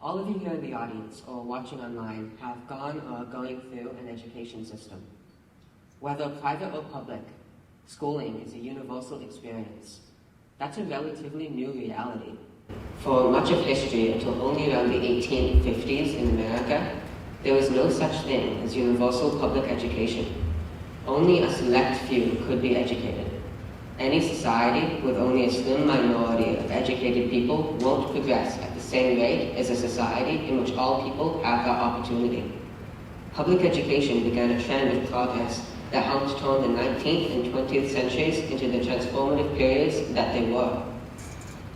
All of you here in the audience or watching online have gone or are going through an education system. Whether private or public, schooling is a universal experience. That's a relatively new reality. For much of history, until only around the 1850s in America, there was no such thing as universal public education. Only a select few could be educated. Any society with only a slim minority of educated people won't progress at the same rate as a society in which all people have that opportunity. Public education began a trend of progress that helped turn the 19th and 20th centuries into the transformative periods that they were.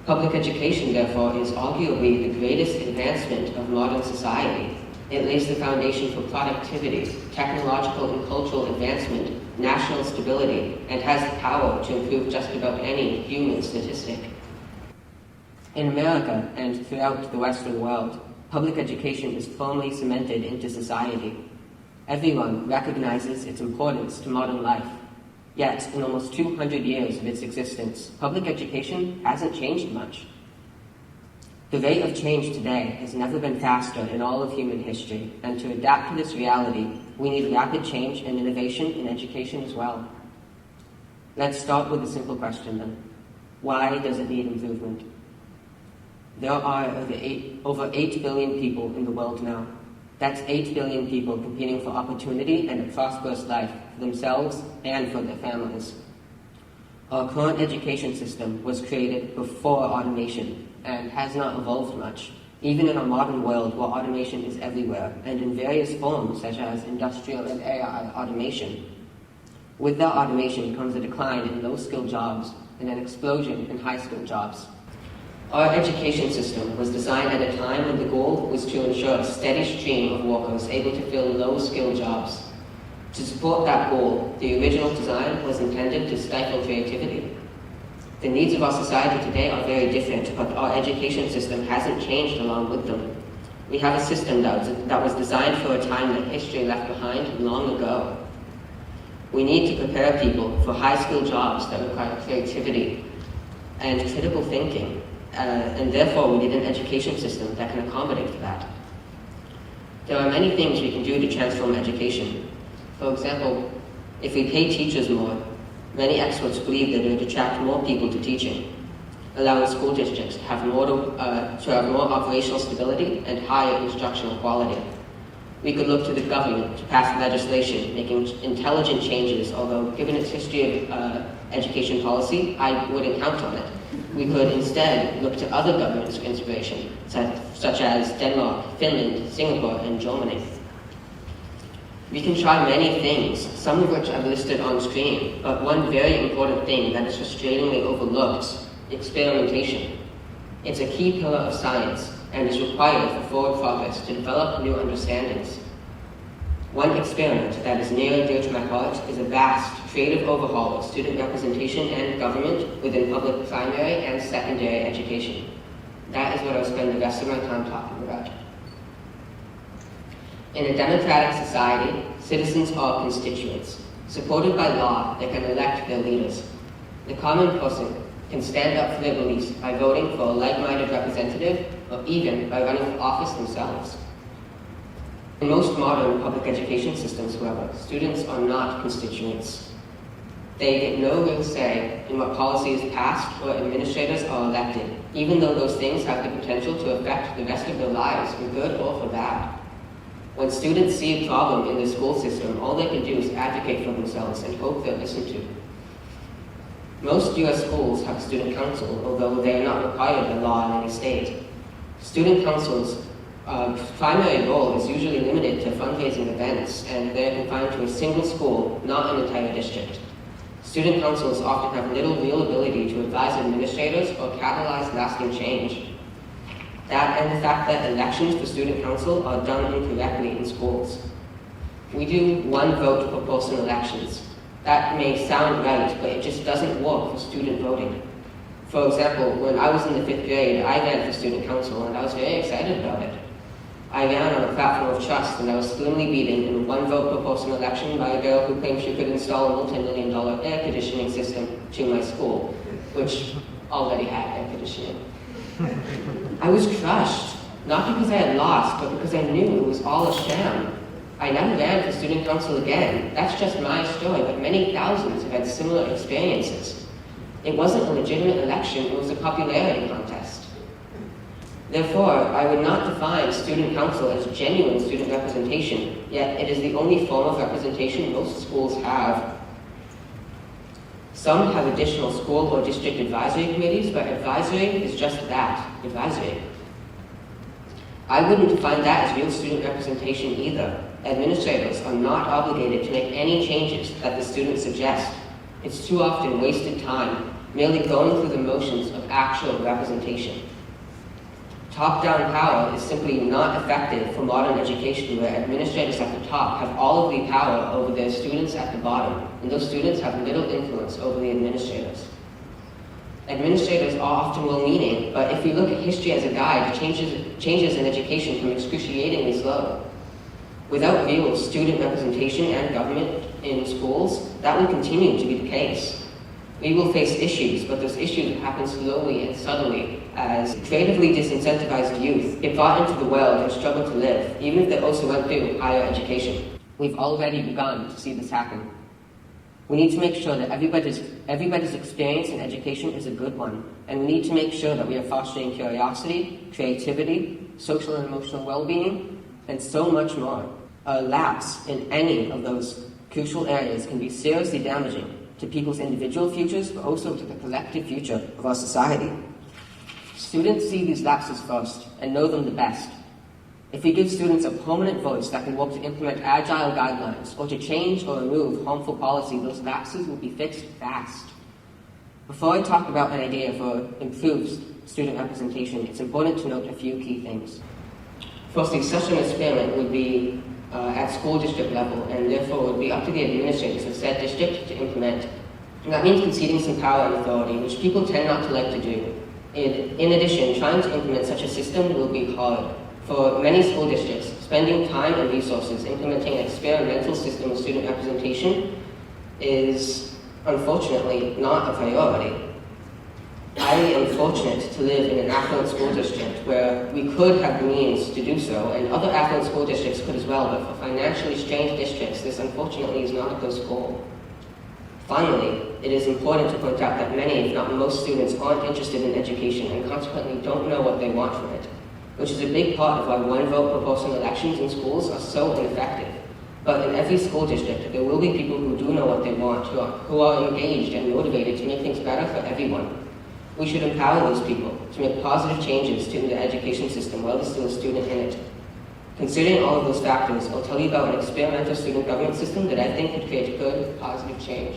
Public education, therefore, is arguably the greatest advancement of modern society. It lays the foundation for productivity, technological and cultural advancement, national stability, and has the power to improve just about any human statistic. In America and throughout the Western world, public education is firmly cemented into society. Everyone recognizes its importance to modern life. Yet, in almost 200 years of its existence, public education hasn't changed much. The rate of change today has never been faster in all of human history, and to adapt to this reality, we need rapid change and innovation in education as well. Let's start with a simple question then. Why does it need improvement? There are over 8 billion people in the world now. That's 8 billion people competing for opportunity and a prosperous life for themselves and for their families. Our current education system was created before automation and has not evolved much, even in a modern world where automation is everywhere and in various forms such as industrial and AI automation. With that automation comes a decline in low-skilled jobs and an explosion in high-skilled jobs. Our education system was designed at a time when the goal was to ensure a steady stream of workers able to fill low-skilled jobs. To support that goal, the original design was intended to stifle creativity. The needs of our society today are very different, but our education system hasn't changed along with them. We have a system that was designed for a time that history left behind long ago. We need to prepare people for high-skilled jobs that require creativity and critical thinking, and therefore we need an education system that can accommodate for that. There are many things we can do to transform education. For example, if we pay teachers more, many experts believe that it would attract more people to teaching, allowing school districts to have more operational stability and higher instructional quality. We could look to the government to pass legislation making intelligent changes, although given its history of education policy, I wouldn't count on it. We could instead look to other governments for inspiration, such as Denmark, Finland, Singapore, and Germany. We can try many things, some of which I've listed on screen, but one very important thing that is frustratingly overlooked: experimentation. It's a key pillar of science and is required for forward progress to develop new understandings. One experiment that is near and dear to my heart is a vast, creative overhaul of student representation and government within public primary and secondary education. That is what I'll spend the rest of my time talking about. In a democratic society, citizens are constituents. Supported by law, they can elect their leaders. The common person can stand up for their beliefs by voting for a like-minded representative or even by running for office themselves. In most modern public education systems, however, students are not constituents. They get no real say in what policy is passed or administrators are elected, even though those things have the potential to affect the rest of their lives for good or for bad. When students see a problem in the school system, all they can do is advocate for themselves and hope they're listened to. Most U.S. schools have a student council, although they are not required by law in any state. Student councils' primary role is usually limited to fundraising events, and they're confined to a single school, not an entire district. Student councils often have little real ability to advise administrators or catalyze lasting change. That and the fact that elections for student council are done incorrectly in schools. We do one vote per person elections. That may sound right, but it just doesn't work for student voting. For example, when I was in the 5th grade, I ran for student council and I was very excited about it. I ran on a platform of trust and I was slimly beaten in a one vote per person election by a girl who claimed she could install a multi-million-dollar air conditioning system to my school, which already had air conditioning. I was crushed. Not because I had lost, but because I knew it was all a sham. I never ran for student council again. That's just my story, but many thousands have had similar experiences. It wasn't a legitimate election, it was a popularity contest. Therefore, I would not define student council as genuine student representation, yet it is the only form of representation most schools have. Some have additional school or district advisory committees, but advisory is just that, advisory. I wouldn't define that as real student representation either. Administrators are not obligated to make any changes that the students suggest. It's too often wasted time, merely going through the motions of actual representation. Top-down power is simply not effective for modern education, where administrators at the top have all of the power over their students at the bottom, and those students have little influence over the administrators. Administrators are often well-meaning, but if we look at history as a guide, changes in education come excruciatingly slow. Without real student representation and government in schools, that will continue to be the case. We will face issues, but those issues happen slowly and subtly as creatively disincentivized youth get brought into the world and struggle to live, even if they also went through higher education. We've already begun to see this happen. We need to make sure that everybody's experience in education is a good one, and we need to make sure that we are fostering curiosity, creativity, social and emotional well-being, and so much more. A lapse in any of those crucial areas can be seriously damaging to people's individual futures, but also to the collective future of our society. Students see these lapses first and know them the best. If we give students a permanent voice that can work to implement agile guidelines or to change or remove harmful policy, those lapses will be fixed fast. Before I talk about an idea for improved student representation, it's important to note a few key things. Firstly, such an experiment would be at school district level, and therefore would be up to the administrators of said district to implement. And that means conceding some power and authority, which people tend not to like to do. In addition, trying to implement such a system will be hard. For many school districts, spending time and resources implementing an experimental system of student representation is, unfortunately, not a priority. I am fortunate to live in an affluent school district where we could have the means to do so, and other affluent school districts could as well, but for financially strained districts, this unfortunately is not a good goal. Finally, it is important to point out that many, if not most, students aren't interested in education and consequently don't know what they want from it, which is a big part of why one-vote proportional elections in schools are so ineffective. But in every school district, there will be people who do know what they want, who are engaged and motivated to make things better for everyone. We should empower those people to make positive changes to the education system while they're still a student in it. Considering all of those factors, I'll tell you about an experimental student government system that I think could create good, positive change.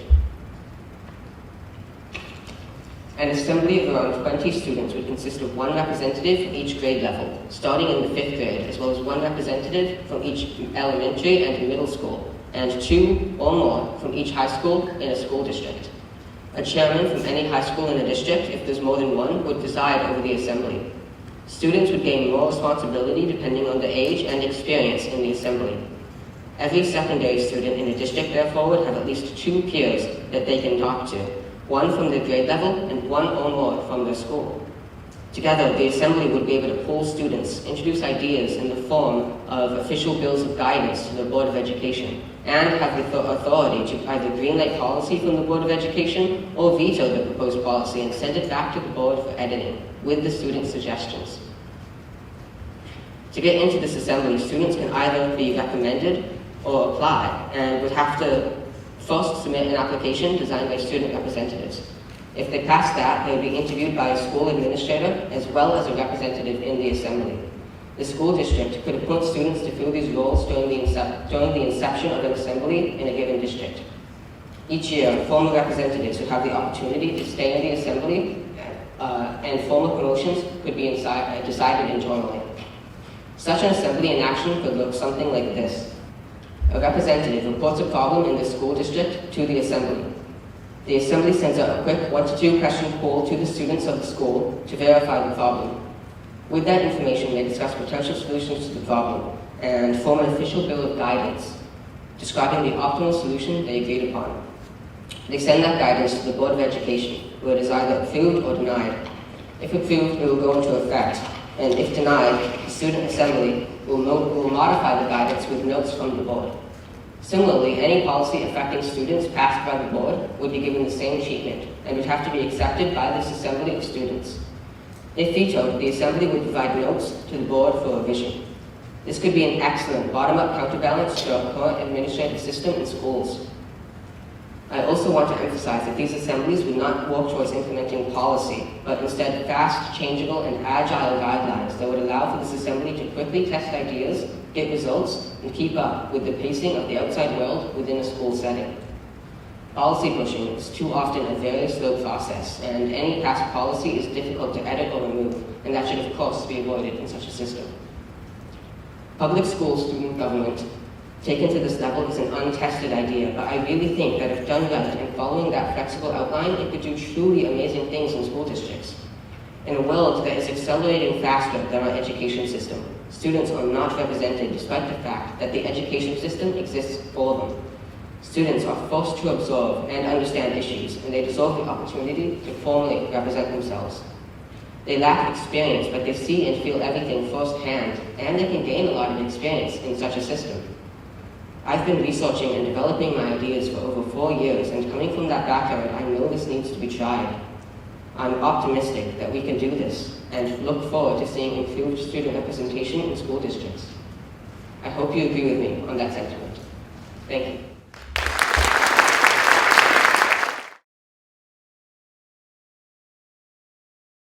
An assembly of around 20 students would consist of one representative from each grade level, starting in the 5th grade, as well as one representative from each elementary and middle school, and 2 or more from each high school in a school district. A chairman from any high school in a district, if there's more than one, would preside over the assembly. Students would gain more responsibility depending on the age and experience in the assembly. Every secondary student in a district, therefore, would have at least 2 peers that they can talk to, one from their grade level and one or more from their school. Together, the assembly would be able to poll students, introduce ideas in the form of official bills of guidance to the Board of Education, and have the authority to either greenlight policy from the Board of Education or veto the proposed policy and send it back to the board for editing with the students' suggestions. To get into this assembly, students can either be recommended or apply, and would have to first submit an application designed by student representatives. If they pass that, they would be interviewed by a school administrator as well as a representative in the assembly. The school district could appoint students to fill these roles during the inception of an assembly in a given district. Each year, former representatives would have the opportunity to stay in the assembly, and formal promotions could be decided internally. Such an assembly in action could look something like this. A representative reports a problem in the school district to the assembly. The assembly sends out a quick 1 to 2 question poll to the students of the school to verify the problem. With that information, they discuss potential solutions to the problem and form an official bill of guidance describing the optimal solution they agreed upon. They send that guidance to the Board of Education, where it is either approved or denied. If approved, it will go into effect, and if denied, the student assembly will modify the guidance with notes from the board. Similarly, any policy affecting students passed by the board would be given the same treatment and would have to be accepted by this assembly of students. If vetoed, the assembly would provide notes to the board for revision. This could be an excellent bottom-up counterbalance to our current administrative system in schools. I also want to emphasize that these assemblies would not work towards implementing policy, but instead fast, changeable, and agile guidelines that would allow for this assembly to quickly test ideas, get results, and keep up with the pacing of the outside world within a school setting. Policy pushing is too often a very slow process, and any passed policy is difficult to edit or remove, and that should of course be avoided in such a system. Public school student government taken to this level is an untested idea, but I really think that if done right and following that flexible outline, it could do truly amazing things in school districts. In a world that is accelerating faster than our education system, students are not represented despite the fact that the education system exists for them. Students are forced to absorb and understand issues, and they deserve the opportunity to formally represent themselves. They lack experience, but they see and feel everything firsthand, and they can gain a lot of experience in such a system. I've been researching and developing my ideas for over 4 years, and coming from that background, I know this needs to be tried. I'm optimistic that we can do this, and look forward to seeing improved student representation in school districts. I hope you agree with me on that sentiment. Thank you.